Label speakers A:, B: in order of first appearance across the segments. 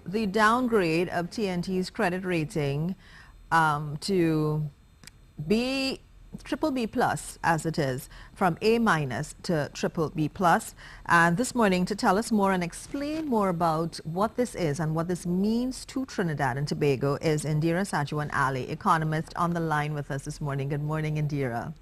A: the downgrade of TNT's credit rating to B, triple B plus as it is, from A minus to triple B plus. And this morning, to tell us more and explain more about what this is and what this means to Trinidad and Tobago is Indera Sagewan-Alli, economist, on the line with us this morning. Good morning, Indera.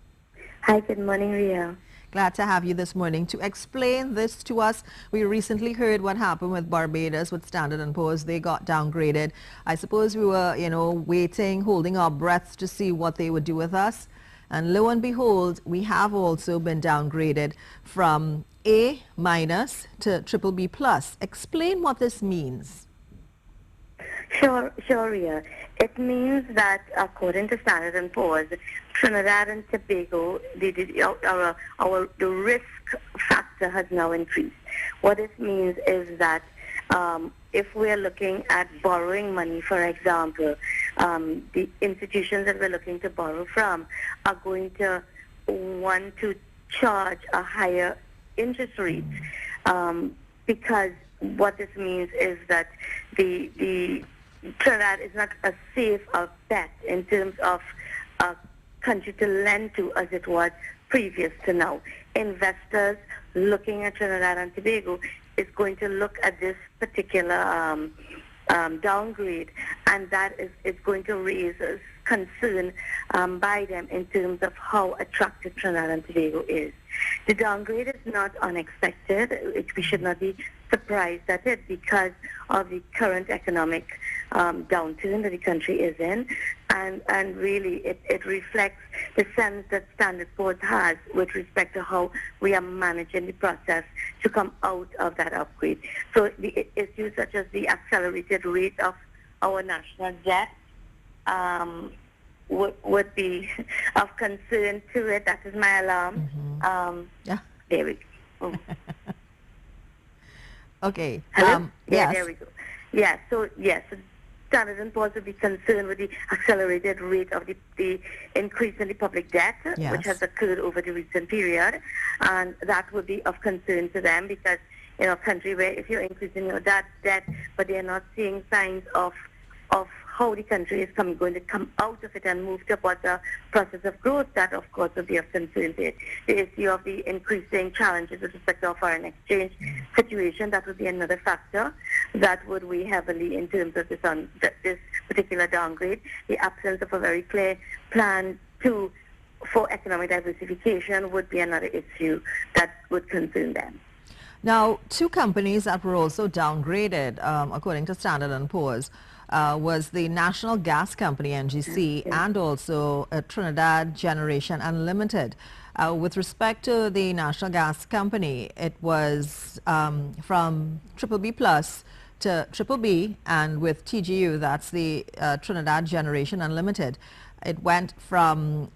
B: Hi, good morning, Ria.
A: Glad to have you this morning to explain this to us. We recently heard what happened with Barbados with Standard & Poor's. They got downgraded. I suppose we were, waiting, holding our breaths to see what they would do with us. And lo and behold, we have also been downgraded from A minus to triple B plus. Explain what this means.
B: Sure, Ria. It means that according to Standard & Poor's, Trinidad and Tobago, the risk factor has now increased. What this means is that if we're looking at borrowing money, for example, the institutions that we're looking to borrow from are going to want to charge a higher interest rate because what this means is that the Trinidad is not a safe bet in terms of a country to lend to as it was previous to now. Investors looking at Trinidad and Tobago is going to look at this particular downgrade, and that is going to raise concern by them in terms of how attractive Trinidad and Tobago is. The downgrade is not unexpected. We should not be surprised at it because of the current economic downturn that the country is in, and really it reflects the sense that Standard & Poor's has with respect to how we are managing the process to come out of that upgrade. So the issues such as the accelerated rate of our national debt would be of concern to it. That is my alarm.
A: Yeah.
B: There we go.
A: Okay.
B: Hello?
A: Yes.
B: There we go. Yeah, so yes, Standard & Poor's would be concerned with the accelerated rate of the increase in the public debt,
A: Yes,
B: which has occurred over the recent period, and that would be of concern to them because in a country where if you're increasing your debt, but they're not seeing signs of how the country is going to come out of it and move towards a process of growth, that of course would be of concern to it. The issue of the increasing challenges with respect to our foreign exchange situation, that would be another factor that would weigh heavily in terms of this particular downgrade. The absence of a very clear plan for economic diversification would be another issue that would concern them.
A: Now, two companies that were also downgraded, according to Standard & Poor's, was the National Gas Company, NGC, and also Trinidad Generation Unlimited. With respect to the National Gas Company, it was from triple B plus to triple B, and with TGU, that's the Trinidad Generation Unlimited, it went from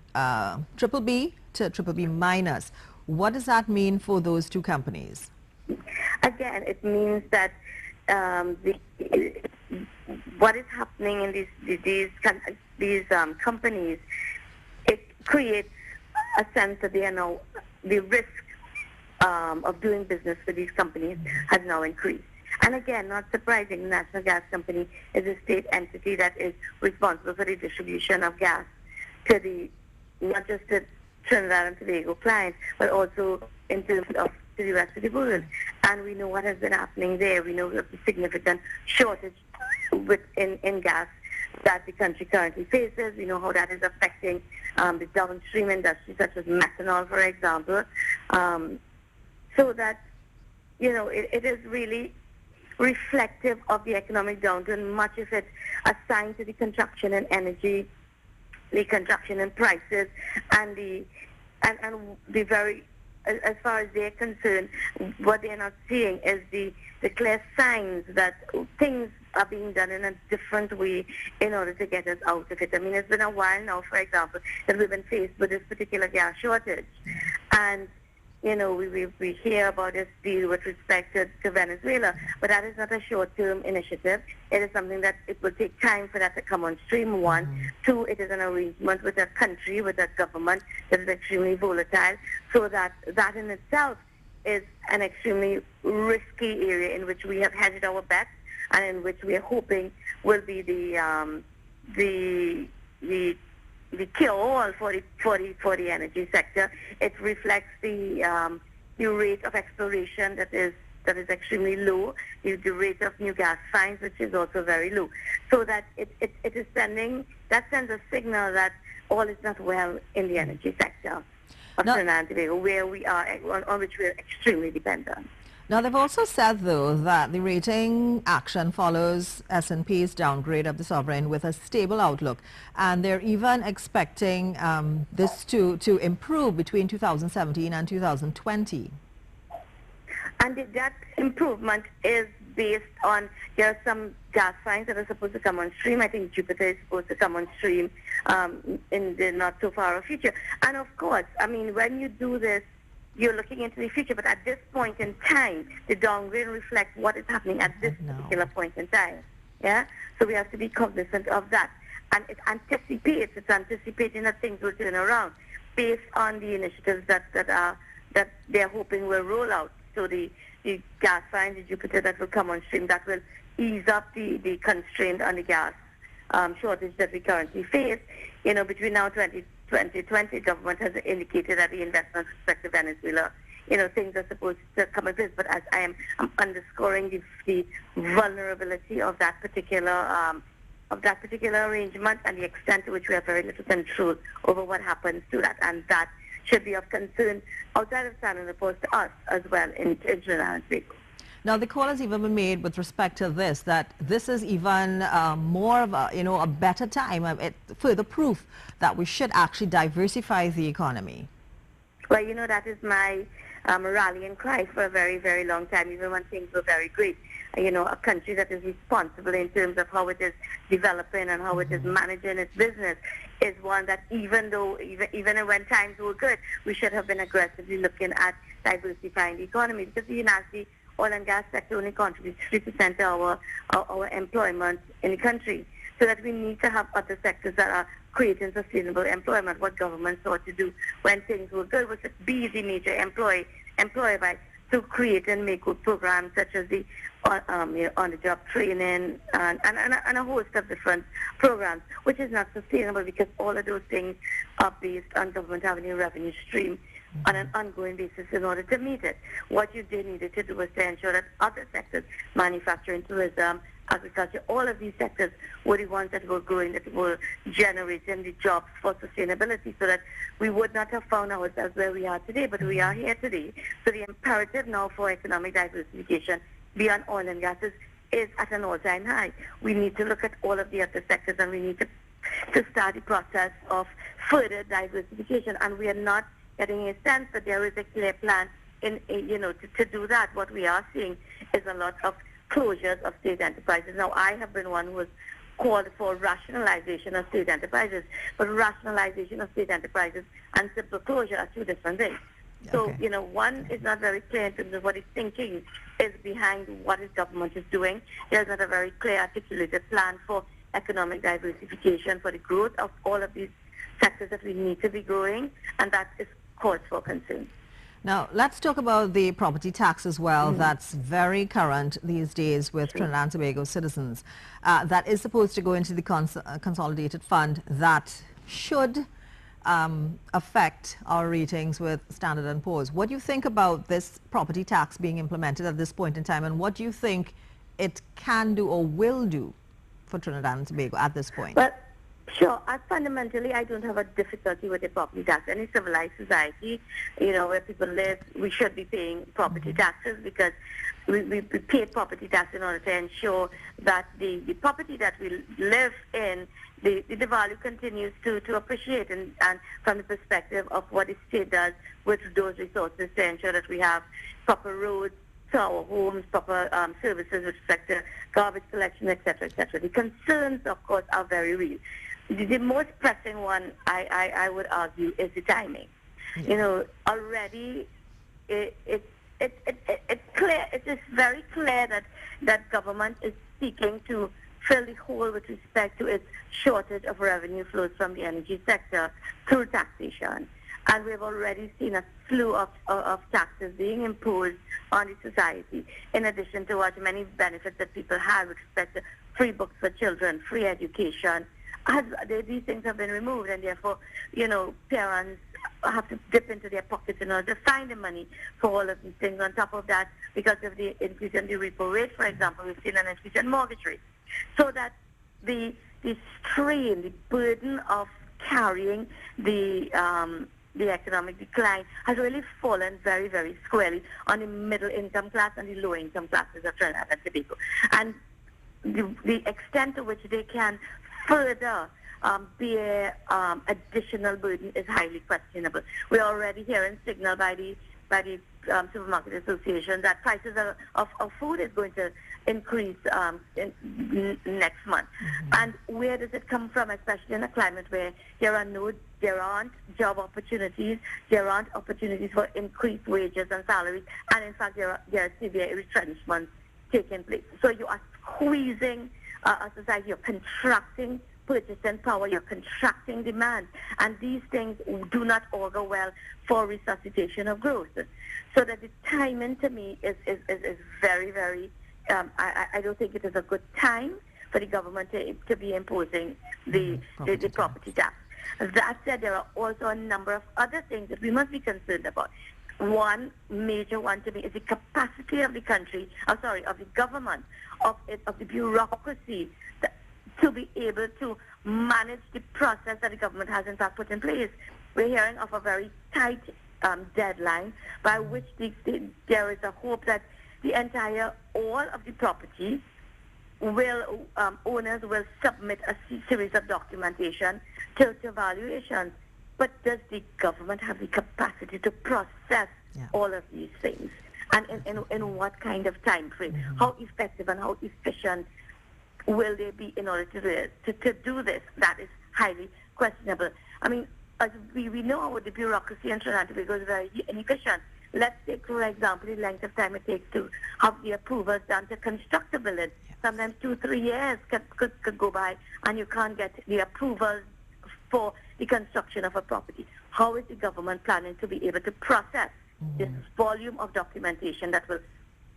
A: triple B to triple B minus. What does that mean for those two companies?
B: Again, it means that what is happening in these companies, it creates a sense that they are now, the risk of doing business with these companies has now increased. And again, not surprising, the National Gas Company is a state entity that is responsible for the distribution of gas to not just the Trinidad and Tobago clients, but also in terms of to the rest of the world. And we know what has been happening there. We know the significant shortage in gas that the country currently faces. We know how that is affecting the downstream industry, such as methanol, for example. So that, it is really reflective of the economic downturn, much of it assigned to the contraction in energy, the contraction in prices, and the very, as far as they're concerned, what they're not seeing is the clear signs that things are being done in a different way in order to get us out of it. I mean, it's been a while now, for example, that we've been faced with this particular gas shortage. And, we hear about this deal with respect to Venezuela, but that is not a short-term initiative. It is something that it will take time for that to come on stream, one. Two, it is an arrangement with a country, with a government that is extremely volatile, so that in itself is an extremely risky area in which we have hedged our bets and in which we are hoping will be the cure-all for the energy sector. It reflects the rate of exploration that is extremely low, the rate of new gas finds, which is also very low. So that it is sends a signal that all is not well in the energy sector of Trinidad and Tobago, where we are, on which we are extremely dependent.
A: Now, they've also said, though, that the rating action follows S&P's downgrade of the sovereign with a stable outlook, and they're even expecting this to improve between 2017 and 2020.
B: And that improvement is based on, there are some gas finds that are supposed to come on stream. I think Jupiter is supposed to come on stream in the not so far future. And of course, I mean, when you do this, you're looking into the future, but at this point in time, the downgrade reflects what is happening at this particular point in time. Yeah? So we have to be cognizant of that. And it's anticipating that things will turn around based on the initiatives that they're hoping will roll out. So the gas find, the Jupiter that will come on stream, that will ease up the constraint on the gas shortage that we currently face. You know, between now and 2020, government has indicated that the investment with respect to Venezuela, you know, things are supposed to come in place. But as I'm underscoring the vulnerability of that particular arrangement and the extent to which we have very little control over what happens to that, and that should be of concern outside of Standard & Poor's to us as well in Trinidad and Tobago.
A: Now, the call has even been made with respect to this, that this is even more of a better time, further proof that we should actually diversify the economy.
B: Well, you know, that is my rallying cry for a very, very long time, even when things were very great. You know, a country that is responsible in terms of how it is developing and how it is managing its business is one that even when times were good, we should have been aggressively looking at diversifying the economy, because the oil and gas sector only contributes 3% to our employment in the country. So that we need to have other sectors that are creating sustainable employment. What government sought to do when things were good was to be the major employer to create and make good programs such as the on-the-job training and a host of different programs, which is not sustainable because all of those things are based on government having a revenue stream on an ongoing basis in order to meet it. What they needed to do was to ensure that other sectors, manufacturing, tourism, agriculture, all of these sectors were the ones that were growing, that were generating the jobs for sustainability, so that we would not have found ourselves where we are today, but we are here today. So the imperative now for economic diversification beyond oil and gas is at an all-time high. We need to look at all of the other sectors, and we need to start the process of further diversification. And we are not getting a sense that there is a clear plan to do that. What we are seeing is a lot of closures of state enterprises. Now, I have been one who has called for rationalization of state enterprises, but rationalization of state enterprises and simple closure are two different things. So, you know, one is not very clear in terms of what its thinking is behind what its government is doing. There's not a very clear articulated plan for economic diversification, for the growth of all of these sectors that we need to be growing, and that is cause for concern.
A: Now, let's talk about the property tax as well. That's very current these days with Trinidad and Tobago citizens. That is supposed to go into the consolidated fund that should affect our ratings with Standard & Poor's. What do you think about this property tax being implemented at this point in time, and what do you think it can do or will do for Trinidad and Tobago at this point?
B: Well, sure. Fundamentally, I don't have a difficulty with the property tax. Any civilized society, you know, where people live, we should be paying property taxes, because we pay property tax in order to ensure that the property that we live in, the value continues to appreciate, and from the perspective of what the state does with those resources to ensure that we have proper roads to our homes, proper services with respect to garbage collection, etc., etc. The concerns, of course, are very real. The most pressing one, I would argue, is the timing. Yeah. You know, already it's clear. It is very clear that government is seeking to fill the hole with respect to its shortage of revenue flows from the energy sector through taxation. And we've already seen a slew of taxes being imposed on the society, in addition to what many benefits that people have with respect to free books for children, free education. These things have been removed, and therefore, parents have to dip into their pockets in order to find the money for all of these things. On top of that, because of the increase in the repo rate, for example, we've seen an increase in mortgage rates. So that the strain, the burden of carrying the economic decline has really fallen very, very squarely on the middle income class and the low income classes of Trinidad and Tobago. And the extent to which they can further bear additional burden is highly questionable. We're already hearing signal by the Supermarket Association that prices of food is going to increase next month. Mm-hmm. And where does it come from, especially in a climate where there aren't job opportunities, there aren't opportunities for increased wages and salaries, and in fact there are severe retrenchments taking place. So you are squeezing a society, you're contracting purchasing power, you're contracting demand, and these things do not augur well for resuscitation of growth. So that the timing to me is very, very, I don't think it is a good time for the government to be imposing the property tax. That said, there are also a number of other things that we must be concerned about. One major one to me is the capacity of the country, of the government, of the bureaucracy to be able to manage the process that the government has in fact put in place. We're hearing of a very tight deadline by which there is a hope that all of the property owners will submit a series of documentation to valuations. But does the government have the capacity to process all of these things? And in what kind of time frame? Mm-hmm. How effective and how efficient will they be in order to do this? That is highly questionable. I mean, as we know how the bureaucracy in Trinidad and Tobago is very inefficient. Let's take, for example, the length of time it takes to have the approvals done to construct a building. Yes. Sometimes 2-3 years could go by and you can't get the approvals for the construction of a property. How is the government planning to be able to process this volume of documentation that will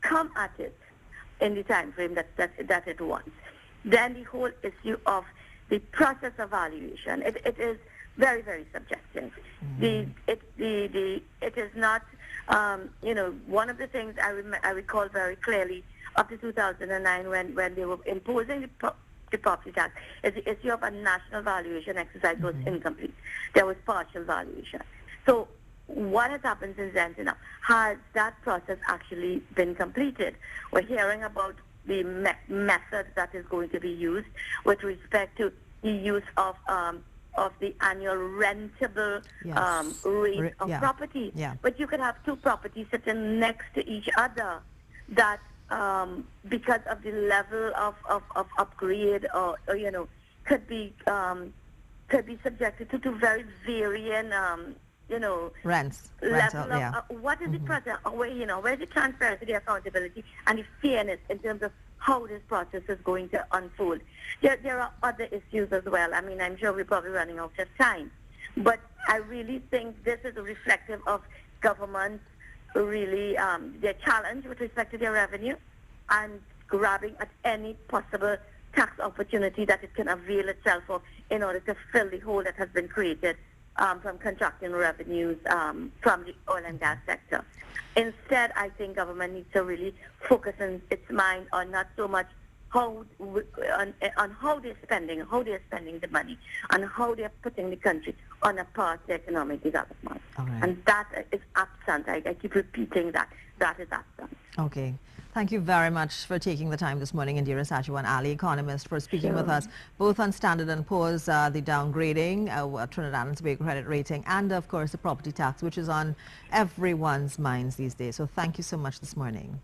B: come at it in the time frame that it wants? Then the whole issue of the process of valuation, it is very, very subjective. Mm-hmm. It is not, one of the things I recall very clearly up to 2009 when they were imposing the property tax is the issue of a national valuation exercise was incomplete. There was partial valuation. So what has happened since then to now? Has that process actually been completed? We're hearing about the method that is going to be used with respect to the use of the annual rentable rate of property. Yeah. But you could have two properties sitting next to each other that because of the level of upgrade or could be subjected to very varying
A: rents.
B: Level of what is the process? Where's the transparency, the accountability, and the fairness in terms of how this process is going to unfold? There are other issues as well. I mean, I'm sure we're probably running out of time, but I really think this is reflective of government really their challenge with respect to their revenue and grabbing at any possible tax opportunity that it can avail itself of in order to fill the hole that has been created from contracting revenues from the oil and gas sector. Instead, I think government needs to really focus in its mind on not so much how they're spending the money, and how they're putting the country on a path to economic development. Right. And that is absent. I keep repeating that. That is absent.
A: Okay. Thank you very much for taking the time this morning, Indera Sagewan-Alli, economist, for speaking with us, both on Standard & Poor's, the downgrading, Trinidad and Tobago credit rating, and of course the property tax, which is on everyone's minds these days. So thank you so much this morning.